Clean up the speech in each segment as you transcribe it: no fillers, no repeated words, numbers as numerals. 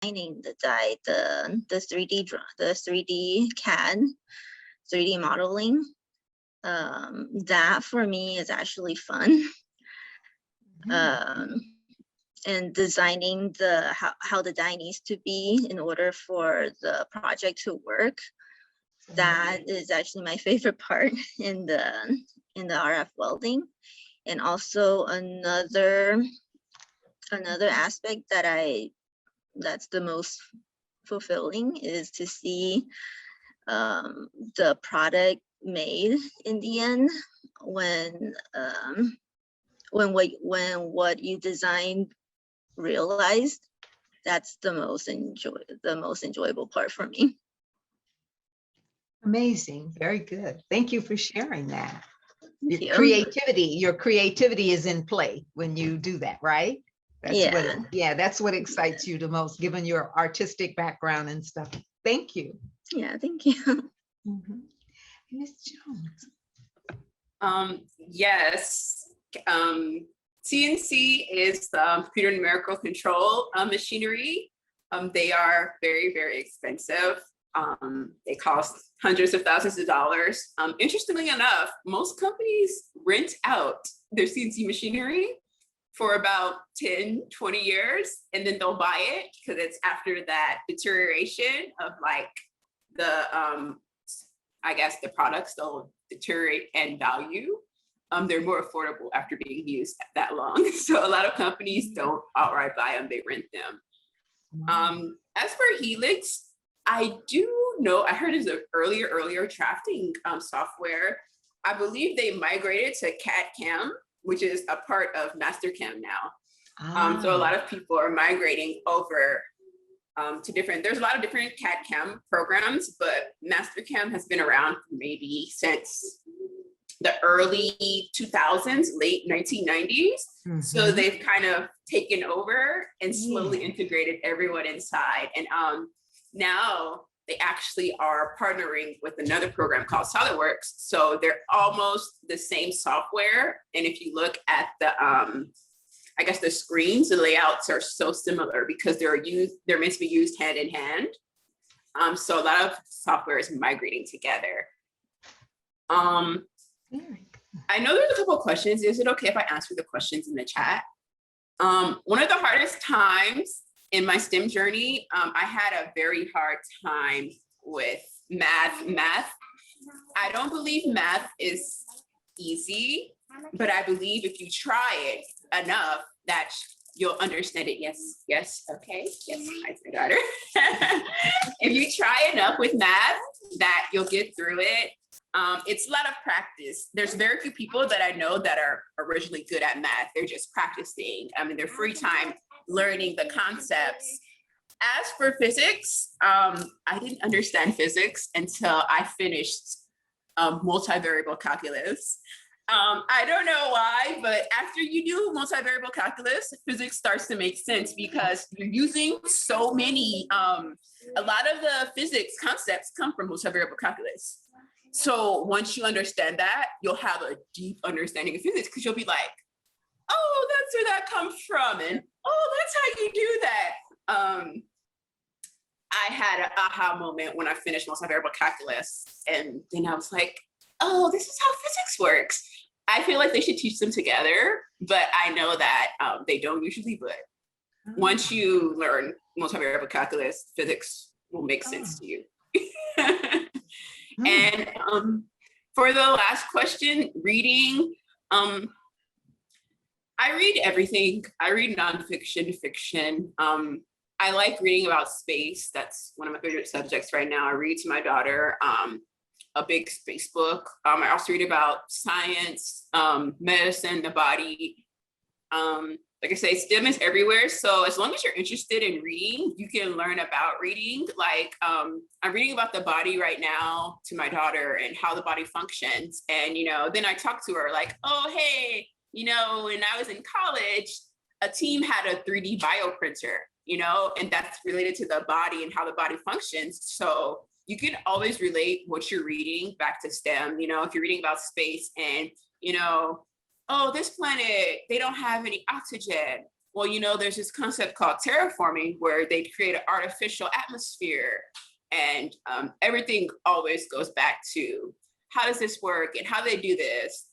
designing the die, the 3D the 3D CAD, 3D modeling. That for me is actually fun. And designing how the die needs to be in order for the project to work. That is actually my favorite part in the RF welding. And also another aspect that's the most fulfilling is to see the product made in the end, when what you designed realized. That's the most enjoyable part for me. Amazing, very good. Thank you for sharing that. Thank you. Your creativity is in play when you do that, right? That's what excites you the most, given your artistic background and stuff. Thank you. Yeah, thank you. Ms. Jones. Yes. CNC is computer numerical control machinery. They are very, very expensive. They cost hundreds of thousands of dollars. Interestingly enough, most companies rent out their CNC machinery for about 10, 20 years, and then they'll buy it because it's after that deterioration of like the, I guess the products, they'll deteriorate in value. They're more affordable after being used that long. So a lot of companies don't outright buy them, they rent them. As for Helix, I do know, I heard it's an earlier drafting software. I believe they migrated to CAD-CAM, which is a part of Mastercam now. So a lot of people are migrating over to there's a lot of different CAD-CAM programs, but Mastercam has been around maybe since the early 2000s, late 1990s. So they've kind of taken over and slowly integrated everyone inside. And now they actually are partnering with another program called SolidWorks. So they're almost the same software. And if you look at the, I guess the screens, the layouts are so similar because they're meant to be used hand in hand. So a lot of software is migrating together. I know there's a couple of questions. Is it okay if I answer the questions in the chat? One of the hardest times in my STEM journey, I had a very hard time with math. I don't believe math is easy, but I believe if you try it enough, that you'll understand it. Yes, okay, yes, hi, my daughter. If you try enough with math, that you'll get through it. It's a lot of practice. There's very few people that I know that are originally good at math. They're just practicing. I mean, their free time learning the concepts. As for physics, I didn't understand physics until I finished multivariable calculus. I don't know why, but after you do multivariable calculus, physics starts to make sense because you're using so many, a lot of the physics concepts come from multivariable calculus. So once you understand that, you'll have a deep understanding of physics because you'll be like, oh, that's where that comes from. And oh, that's how you do that. I had an aha moment when I finished multivariable calculus. And then I was like, oh, this is how physics works. I feel like they should teach them together, but I know that they don't usually, but once you learn multivariable calculus, physics will make sense to you. And for the last question, reading, I read everything. I read nonfiction, fiction. I like reading about space. That's one of my favorite subjects right now. I read to my daughter a big space book. I also read about science, medicine, the body. Like I say, STEM is everywhere. So as long as you're interested in reading, you can learn about reading. Like I'm reading about the body right now to my daughter and how the body functions. And, then I talk to her like, oh, hey, when I was in college, a team had a 3D bioprinter, and that's related to the body and how the body functions. So you can always relate what you're reading back to STEM. If you're reading about space and, oh, this planet, they don't have any oxygen. well, there's this concept called terraforming where they create an artificial atmosphere, and everything always goes back to how does this work and how they do this.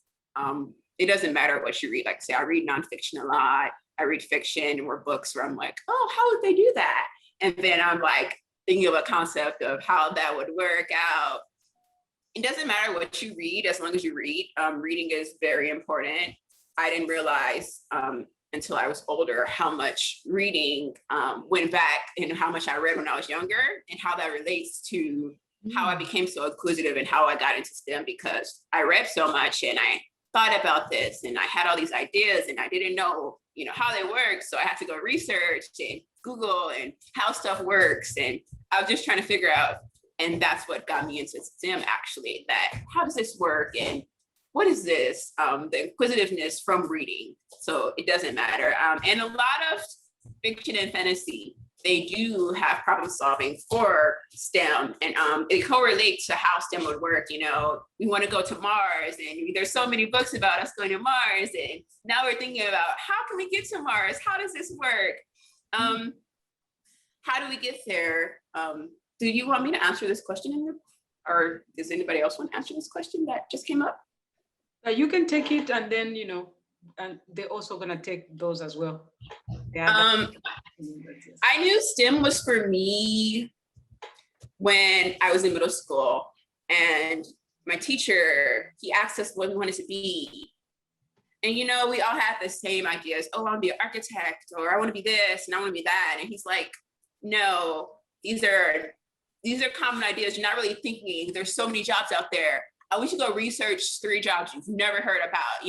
It doesn't matter what you read. Like, say, I read nonfiction a lot. I read fiction or books where I'm like, oh, how would they do that? And then I'm like thinking of a concept of how that would work out. It doesn't matter what you read as long as you read. Reading is very important. I didn't realize until I was older how much reading went back and how much I read when I was younger and how that relates to how I became so inquisitive and how I got into STEM, because I read so much and I thought about this and I had all these ideas and I didn't know, how they work. So I had to go research and Google and how stuff works. And I was just trying to figure out, and that's what got me into STEM actually, that how does this work and what is this? The inquisitiveness from reading. So it doesn't matter. And a lot of fiction and fantasy, they do have problem solving for STEM, and it correlates to how STEM would work. We want to go to Mars, and there's so many books about us going to Mars, and now we're thinking about how can we get to Mars? How does this work? How do we get there? Do you want me to answer this question, or does anybody else want to answer this question that just came up? You can take it, and then and they're also gonna take those as well. I knew STEM was for me when I was in middle school, and my teacher, he asked us what we wanted to be. And we all have the same ideas. Oh, I want to be an architect, or I want to be this, and I want to be that. And he's like, no, these are common ideas. You're not really thinking. There's so many jobs out there. I want you to go research 3 jobs you've never heard about,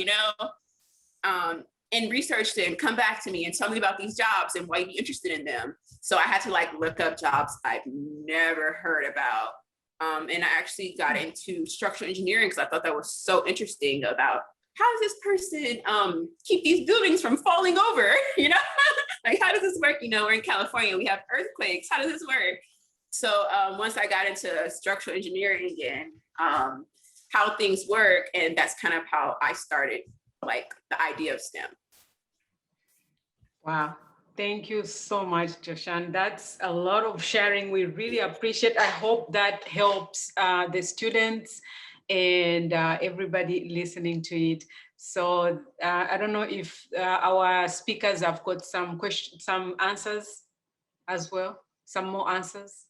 and research them, come back to me and tell me about these jobs and why you'd be interested in them. So I had to look up jobs I've never heard about. And I actually got into structural engineering because I thought that was so interesting about how does this person keep these buildings from falling over, how does this work? We're in California, we have earthquakes, how does this work? So once I got into structural engineering and how things work, and that's kind of how I started the idea of STEM. Wow. Thank you so much, Joshan. That's a lot of sharing. We really appreciate. I hope that helps the students and everybody listening to it. So I don't know if our speakers have got some questions, some answers as well, some more answers.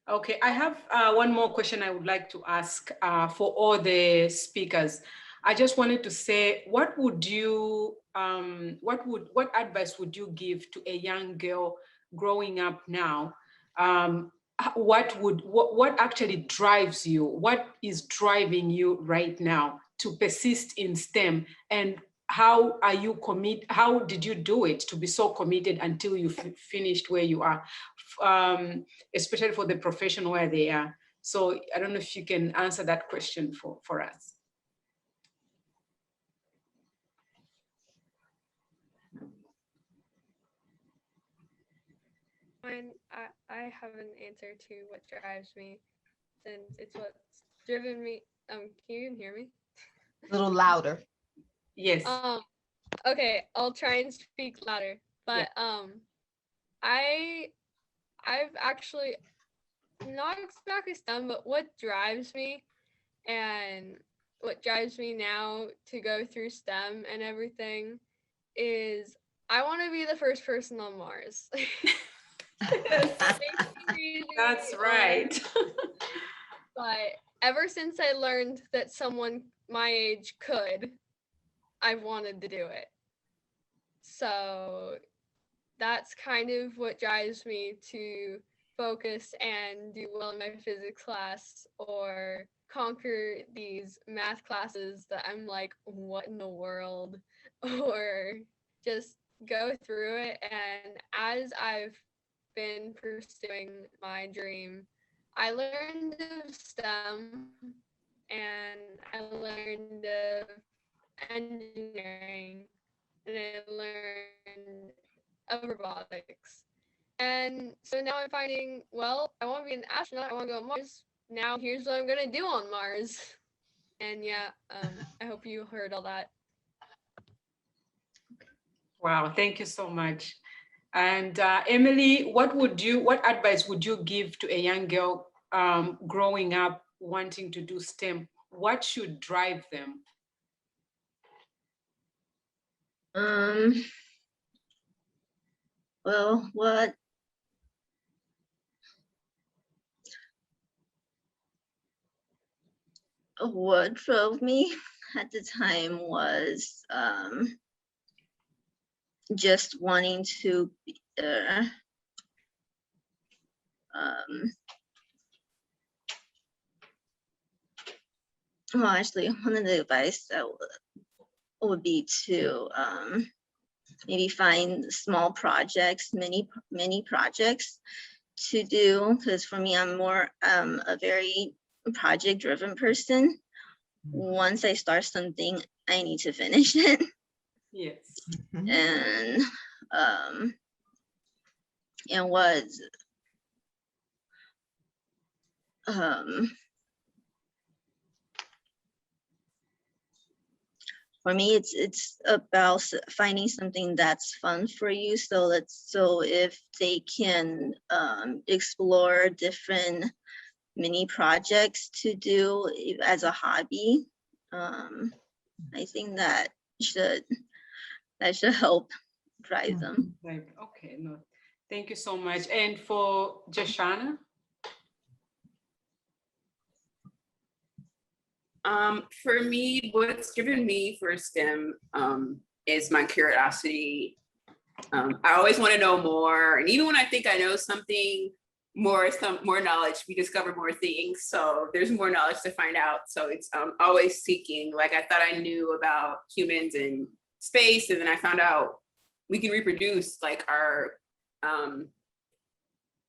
Okay, I have one more question I would like to ask for all the speakers. I just wanted to say, what advice would you give to a young girl growing up now? What actually drives you? What is driving you right now to persist in STEM? And how are you how did you do it to be so committed until you finished where you are? Especially for the profession where they are. So I don't know if you can answer that question for us. I have an answer to what drives me, since it's what's driven me. Can you even hear me? A little louder. Yes. Okay, I'll try and speak louder. But yeah. I've actually not exactly STEM, but what drives me and what drives me now to go through STEM and everything is I want to be the first person on Mars. That's right. But ever since I learned that someone my age could, I've wanted to do it. So that's kind of what drives me to focus and do well in my physics class or conquer these math classes that I'm like, what in the world? Or just go through it. And as I've been pursuing my dream, I learned of STEM and I learned of engineering and I learned of robotics. And so now I'm finding, well, I want to be an astronaut, I want to go to Mars. Now here's what I'm going to do on Mars. And yeah, I hope you heard all that. Wow, thank you so much. And Emily, what advice would you give to a young girl growing up wanting to do STEM? What should drive them? Well, what drove me at the time was just wanting to well, actually, one of the advice that would be to maybe find small projects, mini projects to do, because for me, I'm more a very project driven person. Once I start something, I need to finish it. Yes. Mhm. And what for me, it's about finding something that's fun for you. So if they can explore different mini projects to do as a hobby, I think that should help drive them. Like, okay, no, thank you so much. And for Joshana? For me, what's driven me for STEM is my curiosity. I always want to know more, and even when I think I know something, some more knowledge, we discover more things. So there's more knowledge to find out. So it's always seeking. Like I thought I knew about humans and space, and then I found out we can reproduce. Like our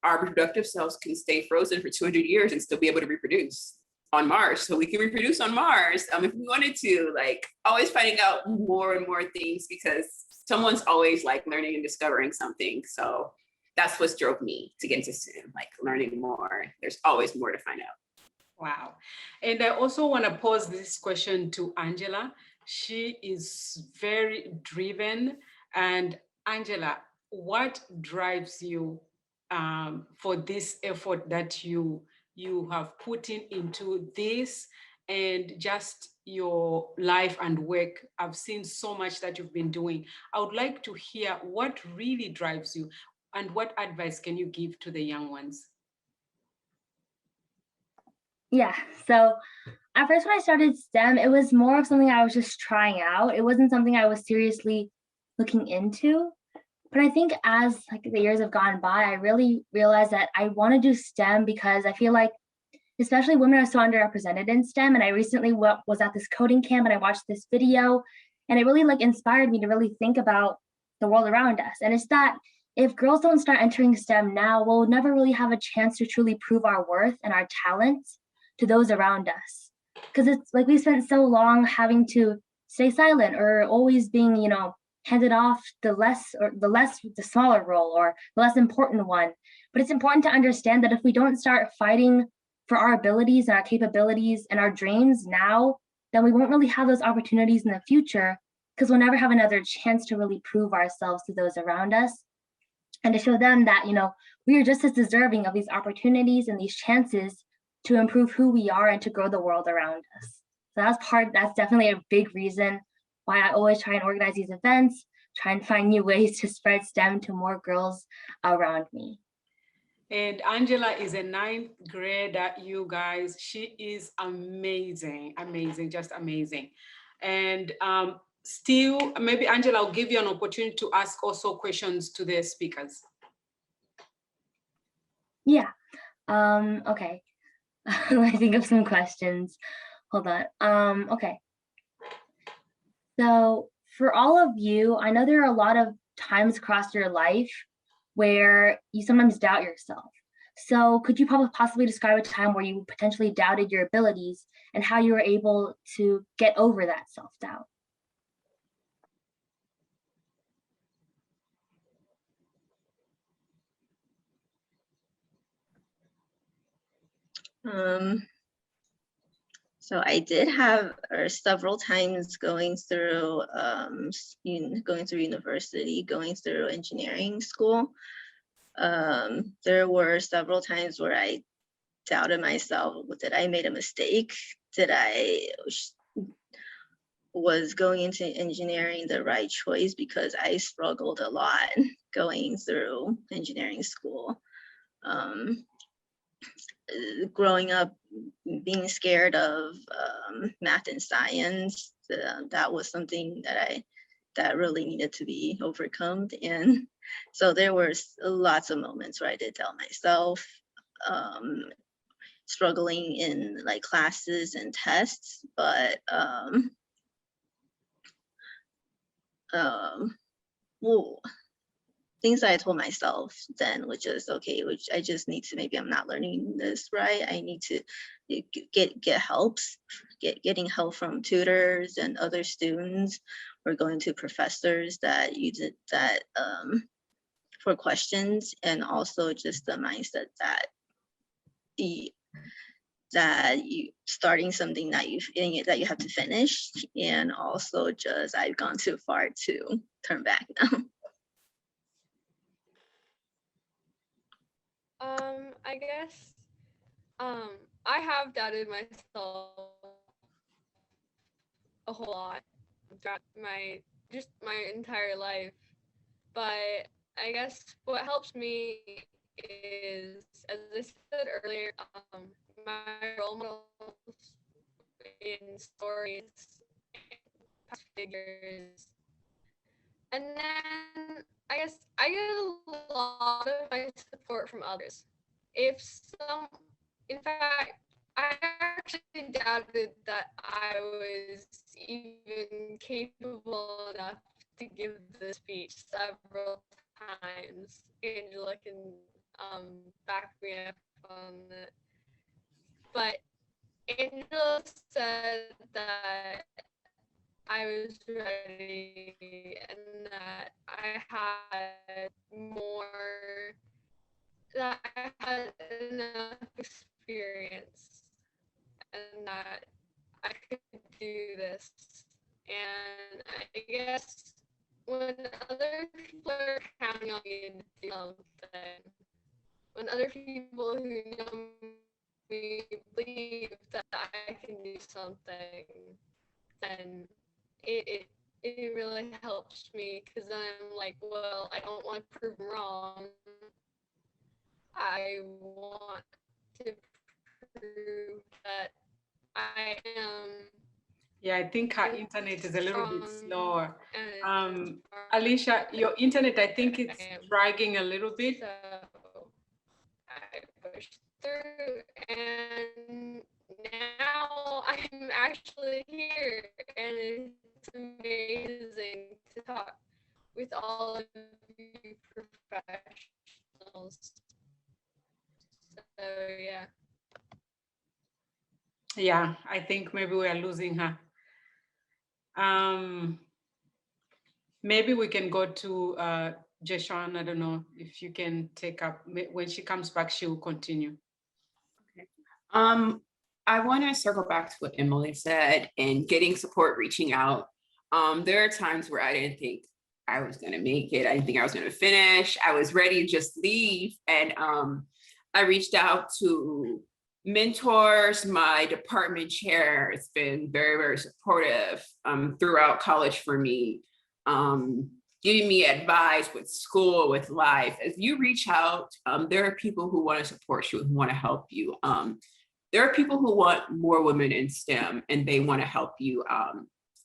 reproductive cells can stay frozen for 200 years and still be able to reproduce on Mars. So we can reproduce on Mars if we wanted to, like always finding out more and more things because someone's always like learning and discovering something. So that's what drove me to get into STEM, like learning more. There's always more to find out. Wow. And I also want to pose this question to Angela. She is very driven. And Angela, what drives you for this effort that you have put into this and just your life and work? I've seen so much that you've been doing. I would like to hear what really drives you and what advice can you give to the young ones? Yeah, so at first when I started STEM, it was more of something I was just trying out. It wasn't something I was seriously looking into. But I think as like the years have gone by, I really realized that I want to do STEM because I feel like especially women are so underrepresented in STEM. And I recently was at this coding camp and I watched this video and it really like inspired me to really think about the world around us. And it's that if girls don't start entering STEM now, we'll never really have a chance to truly prove our worth and our talents to those around us. Because it's like we spent so long having to stay silent or always being, handed off the smaller role or the less important one. But it's important to understand that if we don't start fighting for our abilities and our capabilities and our dreams now, then we won't really have those opportunities in the future because we'll never have another chance to really prove ourselves to those around us and to show them that, we are just as deserving of these opportunities and these chances to improve who we are and to grow the world around us. So that's definitely a big reason why I always try and organize these events, try and find new ways to spread STEM to more girls around me. And Angela is a 9th grader, you guys. She is amazing, just amazing. And still, maybe Angela, I'll give you an opportunity to ask also questions to the speakers. Yeah, okay. Let me think of some questions. Hold on. Okay. So for all of you, I know there are a lot of times across your life where you sometimes doubt yourself. So could you possibly describe a time where you potentially doubted your abilities and how you were able to get over that self-doubt? So I did have several times going through university, going through engineering school. There were several times where I doubted myself. Did I made a mistake? Did I was going into engineering the right choice? Because I struggled a lot going through engineering school. Growing up, being scared of math and science, that was something that really needed to be overcome. And so there were lots of moments where I did doubt myself, struggling in like classes and tests, but well, things that I told myself then, which is okay, which I just need to, maybe I'm not learning this right. I need to get helps, getting help from tutors and other students, or going to professors that you did that for questions, and also just the mindset that you starting something that you have to finish, and also just I've gone too far to turn back now. I guess I have doubted myself a whole lot throughout my entire life, but I guess what helps me is, as I said earlier, my role models in stories, past figures, and then I guess I get a lot of my support from others. In fact, I actually doubted that I was even capable enough to give the speech several times. Angela can back me up on it. But Angela said that I was ready and that I had enough experience and that I could do this. And I guess when other people are counting on me to do something, when other people who know me believe that I can do something, then it really helps me, because then I'm like, well, I don't want to prove them wrong. I want to prove that I am. Yeah, I think her internet is a little bit slower. And Alicia, your internet, I think it's I am. dragging a little bit. So I pushed through, and now I'm actually here, and it's amazing to talk with all of you professionals. So yeah. Yeah, I think maybe we are losing her. Maybe we can go to Jeshawn. I don't know if you can take up. When she comes back, she will continue. Okay. I want to circle back to what Emily said and getting support, reaching out. There are times where I didn't think I was going to make it. I didn't think I was going to finish. I was ready to just leave. And I reached out to mentors. My department chair has been very, very supportive throughout college for me, giving me advice with school, with life. As you reach out, there are people who want to support you, who want to help you. There are people who want more women in STEM, and they want to help you.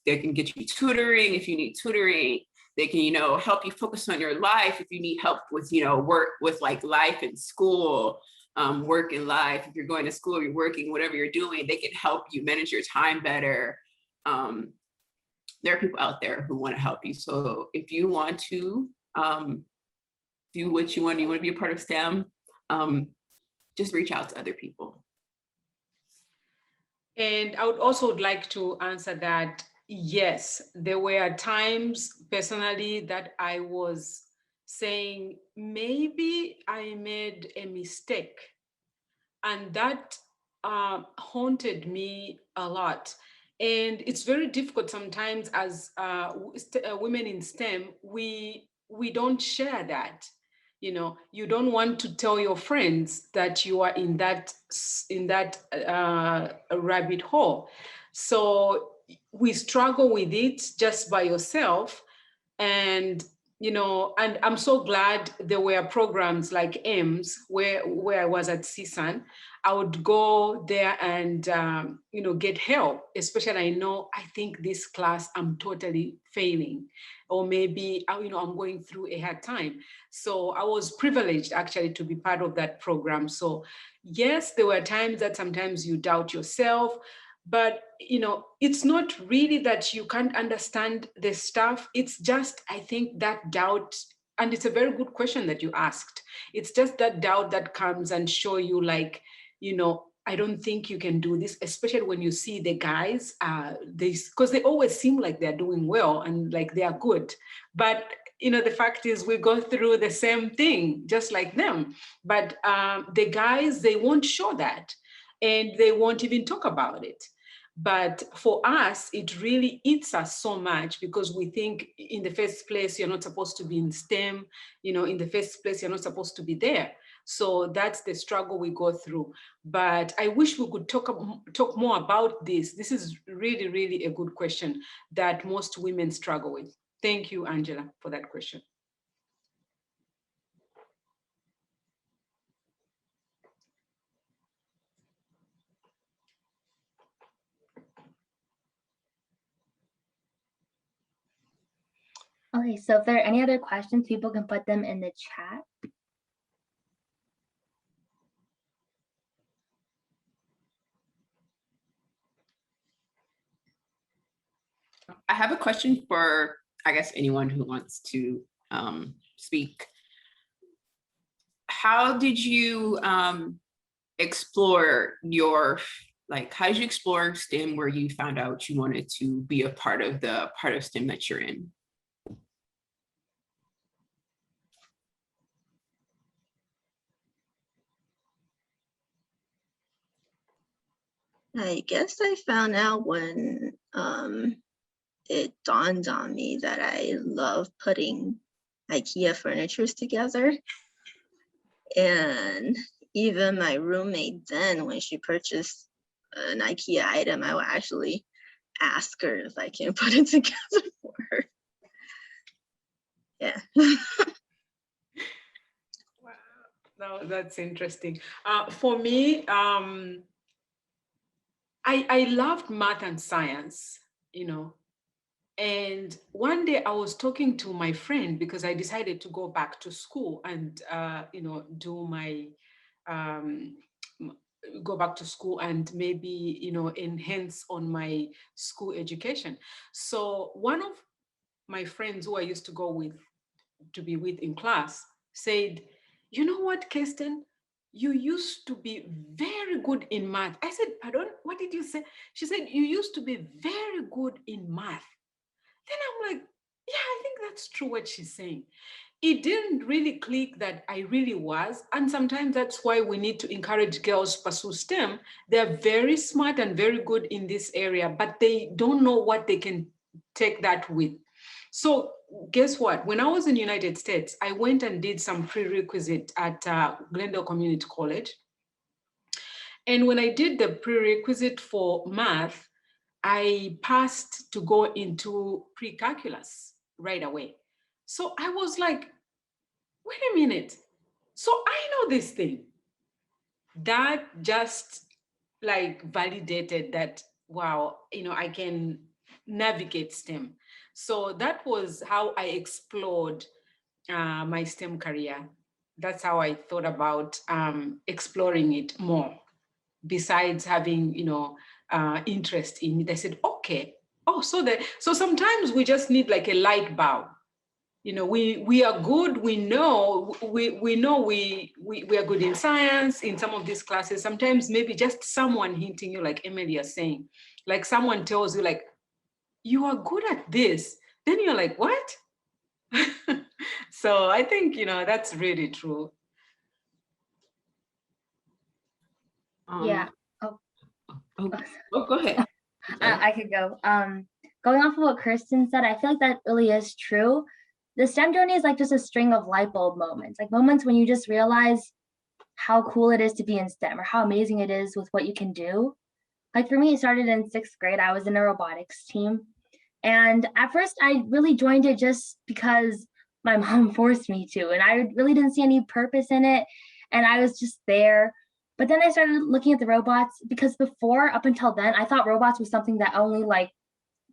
They can get you tutoring if you need tutoring. They can, help you focus on your life if you need help with, work with like life and school, work and life. If you're going to school, you're working, whatever you're doing, they can help you manage your time better. There are people out there who want to help you. So if you want to do what you want to be a part of STEM, just reach out to other people. And I would also like to answer that, yes, there were times personally that I was saying, maybe I made a mistake. And that haunted me a lot. And it's very difficult sometimes as women in STEM, we don't share that. You know, you don't want to tell your friends that you are in that rabbit hole. So we struggle with it just by yourself. And you know, and I'm so glad there were programs like AIMS where I was at CSUN. I would go there and you know, get help, especially I think this class I'm totally failing, or maybe you know, I'm going through a hard time. So I was privileged actually to be part of that program. So yes, there were times that sometimes you doubt yourself, but you know, it's not really that you can't understand the stuff. It's just, I think, that doubt. And it's a very good question that you asked. It's just that doubt that comes and show you like, you know, I don't think you can do this, especially when you see the guys, because they always seem like they're doing well and like they are good. But you know, the fact is we go through the same thing just like them. But the guys, they won't show that, and they won't even talk about it. But for us, it really eats us so much, because we think in the first place, you're not supposed to be in STEM, you know, in the first place, you're not supposed to be there. So that's the struggle we go through. But I wish we could talk more about this. This is really, really a good question that most women struggle with. Thank you, Angela, for that question. Okay, so if there are any other questions, people can put them in the chat. I have a question for, I guess, anyone who wants to speak. How did you explore your, like, how did you explore STEM where you found out you wanted to be a part of STEM that you're in? I guess I found out when it dawned on me that I love putting IKEA furnitures together. And even my roommate then, when she purchased an IKEA item, I would actually ask her if I can put it together for her. Yeah. Wow, no, that's interesting. For me, I loved math and science, you know. And one day I was talking to my friend because I decided to go back to school and, you know, do my, go back to school and maybe, you know, enhance on my school education. So one of my friends who I used to go with, to be with in class, said, you know what, Kirsten, you used to be very good in math. I said, pardon, what did you say? She said, you used to be very good in math. Then I'm like, yeah, I think that's true what she's saying. It didn't really click that I really was. And sometimes that's why we need to encourage girls to pursue STEM. They're very smart and very good in this area, but they don't know what they can take that with. So guess what? When I was in the United States, I went and did some prerequisite at Glendale Community College. And when I did the prerequisite for math, I passed to go into pre-calculus right away. So I was like, wait a minute. So I know this thing. That just like validated that, wow, you know, I can navigate STEM. So that was how I explored my STEM career. That's how I thought about exploring it more. Besides having, you know, interest in it, I said, okay. Oh, so sometimes we just need like a light bulb. You know, we are good. We know we are good in science in some of these classes. Sometimes maybe just someone hinting you, like Emily is saying, like someone tells you, like, you are good at this. Then you're like, what? So I think, you know, that's really true. Yeah. Oh, Oh, go ahead. I could go. Going off of what Kristen said, I feel like that really is true. The STEM journey is like just a string of light bulb moments, like moments when you just realize how cool it is to be in STEM or how amazing it is with what you can do. Like for me, it started in 6th grade. I was in a robotics team. And at first I really joined it just because my mom forced me to, and I really didn't see any purpose in it. And I was just there. But then I started looking at the robots because before, up until then, I thought robots was something that only like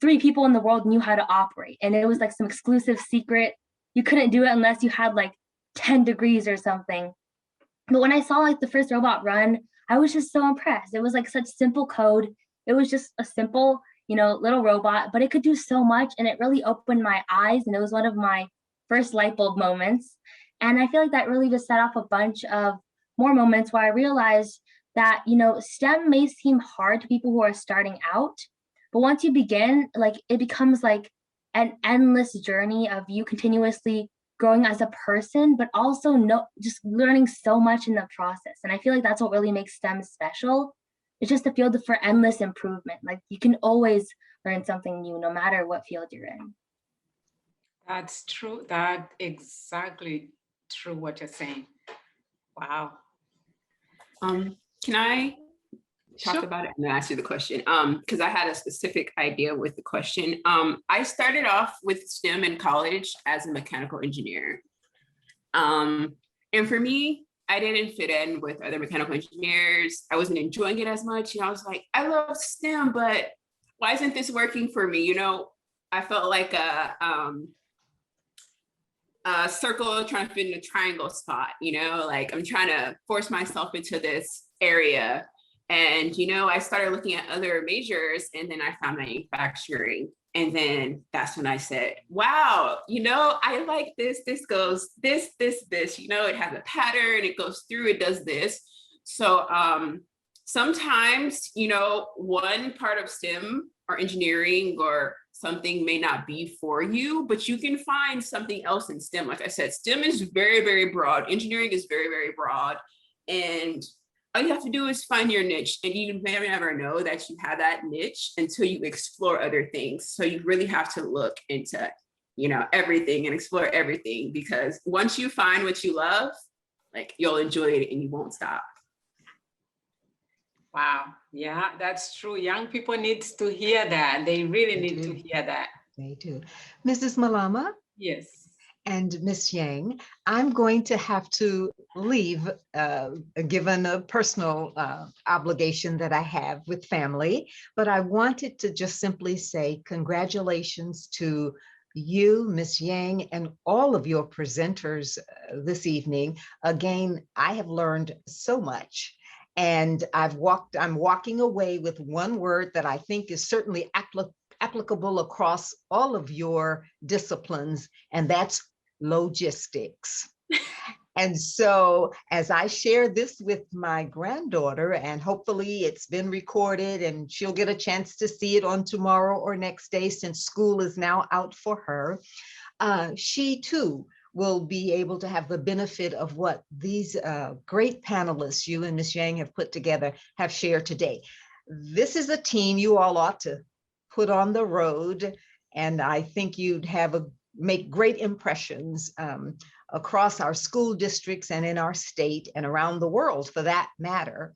3 people in the world knew how to operate. And it was like some exclusive secret. You couldn't do it unless you had like 10 degrees or something. But when I saw like the first robot run, I was just so impressed. It was like such simple code. It was just a simple, little robot, but it could do so much. And it really opened my eyes. And it was one of my first light bulb moments. And I feel like that really just set off a bunch of more moments where I realized that, STEM may seem hard to people who are starting out, but once you begin, like it becomes like an endless journey of you continuously growing as a person, but also just learning so much in the process. And I feel like that's what really makes STEM special. It's just a field for endless improvement. Like you can always learn something new, no matter what field you're in. That's true. That exactly true what you're saying. Wow. Can I talk Sure. about it and then ask you the question? Because I had a specific idea with the question. I started off with STEM in college as a mechanical engineer. And for me, I didn't fit in with other mechanical engineers. I wasn't enjoying it as much. I was like, I love STEM, but why isn't this working for me? I felt like a circle trying to fit in a triangle spot, like I'm trying to force myself into this area. And, I started looking at other majors, and then I found manufacturing. And then that's when I said, wow, I like this. This goes this, it has a pattern, it goes through, it does this. So sometimes, one part of STEM or engineering or something may not be for you, but you can find something else in STEM. Like I said, STEM is very, very broad. Engineering is very, very broad. And all you have to do is find your niche, and you may never know that you have that niche until you explore other things. So you really have to look into, everything and explore everything, because once you find what you love, like you'll enjoy it and you won't stop. Wow. Yeah, that's true. Young people need to hear that. They really need to hear that. They do. Mrs. Malama? Yes. And Ms. Yang, I'm going to have to leave, given a personal obligation that I have with family, but I wanted to just simply say congratulations to you, Ms. Yang, and all of your presenters this evening. Again, I have learned so much, and I'm walking away with one word that I think is certainly applicable across all of your disciplines, and that's logistics. And so as I share this with my granddaughter, and hopefully it's been recorded and she'll get a chance to see it on tomorrow or next day, since school is now out for her, she too will be able to have the benefit of what these great panelists, you and Ms. Yang, have put together, have shared today. This is a team you all ought to put on the road, and I think you'd make great impressions across our school districts and in our state and around the world, for that matter,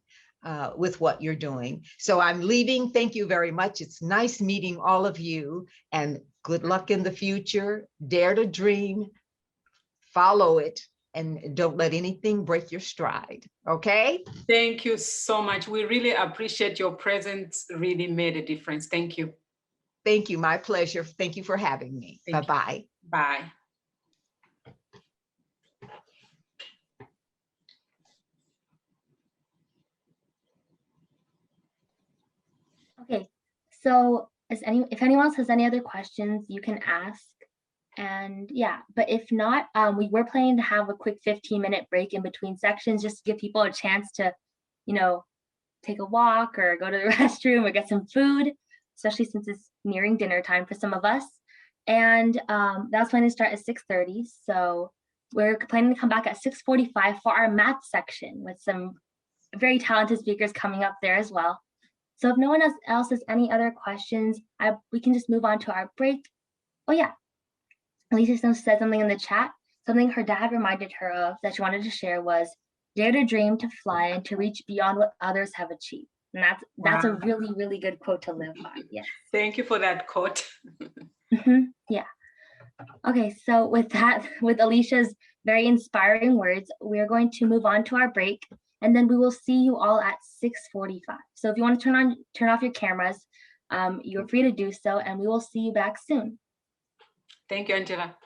with what you're doing. So I'm leaving. Thank you very much. It's nice meeting all of you, and good luck in the future. Dare to dream, follow it, and don't let anything break your stride. Okay? Thank you so much. We really appreciate your presence. Really made a difference. Thank you. Thank you. My pleasure. Thank you for having me. Thank you. Bye-bye. Bye. Okay, so if anyone else has any other questions, you can ask. And yeah, but if not, we were planning to have a quick 15-minute break in between sections, just to give people a chance to, take a walk or go to the restroom or get some food, especially since it's nearing dinner time for some of us. And that's planning to start at 6:30. So we're planning to come back at 6:45 for our math section with some very talented speakers coming up there as well. So if no one else has any other questions, we can just move on to our break. Oh yeah, Alicia said something in the chat. Something her dad reminded her of that she wanted to share was, dare to dream, to fly, and to reach beyond what others have achieved. And that's a Wow. really, really good quote to live by. Yeah. Thank you for that quote. Yeah. Okay, so with that, with Alicia's very inspiring words, we're going to move on to our break, and then we will see you all at 6:45. So if you want to turn off your cameras, you're free to do so, and we will see you back soon. Thank you, Angela.